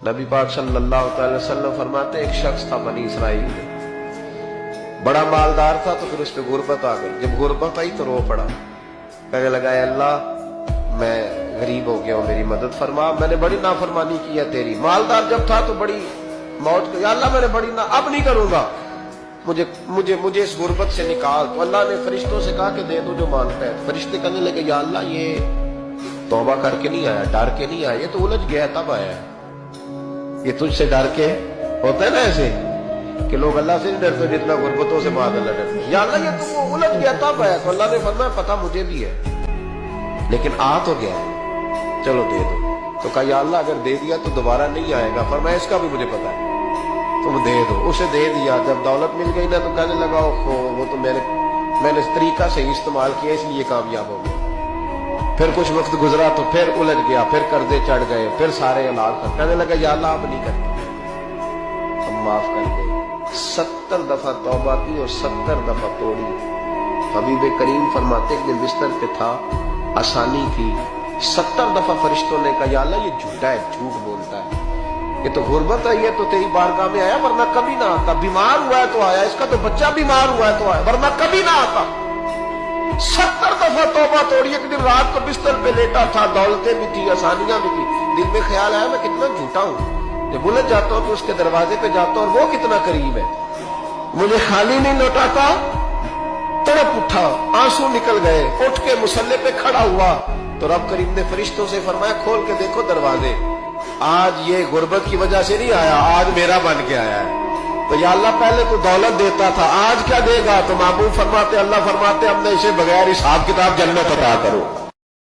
نبی پاک صلی اللہ تعالی وسلم فرماتے ایک شخص تھا بنی اسرائیل میں، بڑا مالدار تھا، تو پھر اس پہ غربت آ گئی۔ جب غربت آئی تو رو پڑا، کہنے لگا اے اللہ میں غریب ہو گیا ہوں، میری مدد فرما، میں نے بڑی نافرمانی کی ہے تیری۔ مالدار جب تھا تو بڑی موت، یا اللہ میں نے بڑی اب نہیں کروں گا، مجھے اس غربت سے نکال۔ تو اللہ نے فرشتوں سے کہا کہ دے دو جو مانگتا ہے۔ فرشتے کہنے لگے یا اللہ یہ توبہ کر کے نہیں آیا، ڈر کے نہیں آیا، یہ تو الجھ گیا تب آیا ہے، یہ تجھ سے ڈر کے ہوتا ہے نا ایسے کہ لوگ اللہ سے نہیں ڈرتے جتنا غربتوں سے بعد اللہ ڈرتے، یا اللہ یہ تو وہ الجھ گیا تب آیا۔ تو اللہ نے فرمایا پتہ مجھے بھی ہے لیکن آ تو گیا ہے، چلو دے دو۔ تو کہا یا اللہ اگر دے دیا تو دوبارہ نہیں آئے گا۔ فرمایا اس کا بھی مجھے پتا ہے، تم دے دو۔ اسے دے دیا، جب دولت مل گئی نا تو کہنے لگا وہ تو میں نے اس طریقہ سے استعمال کیا اس لیے کامیاب ہو گیا۔ پھر کچھ وقت گزرا تو پھر الجھ گیا، پھر قرضے چڑھ گئے، پھر سارے اولاد کر کہنے لگا یا اللہ اب نہیں کرتا، اب معاف کر دے۔ 70 دفعہ توبہ کی اور 70 دفعہ توڑی۔ حبیب کریم فرماتے ایک دن بستر پہ تھا، آسانی تھی، 70 دفعہ فرشتوں نے کہا یا اللہ یہ جھوٹا ہے، جھوٹ بولتا ہے، یہ تو غربت آئی ہے تو تیری بارگاہ میں آیا ورنہ کبھی نہ آتا، بیمار ہوا ہے تو آیا، اس کا تو بچہ بیمار ہوا ہے تو آیا ورنہ کبھی نہ آتا۔ 70 دفعہ توبہ توڑی۔ ایک دن رات کو بستر پہ لیٹا تھا، دولتیں بھی تھی، آسانیاں بھی تھی، دل میں خیال آیا میں کتنا جھوٹا ہوں، جب الجھ جاتا ہوں تو اس کے دروازے پہ جاتا ہوں اور وہ کتنا قریب ہے، مجھے خالی نہیں لوٹاتا۔ تڑپ اٹھا، آنسو نکل گئے، اٹھ کے مصلے پہ کھڑا ہوا تو رب کریم نے فرشتوں سے فرمایا کھول کے دیکھو دروازے، آج یہ غربت کی وجہ سے نہیں آیا، آج میرا بن کے آیا ہے۔ تو یا اللہ پہلے تو دولت دیتا تھا، آج کیا دے گا؟ تو محبوب فرماتے، اللہ فرماتے ہم نے اسے بغیر حساب کتاب جنت عطا کرو۔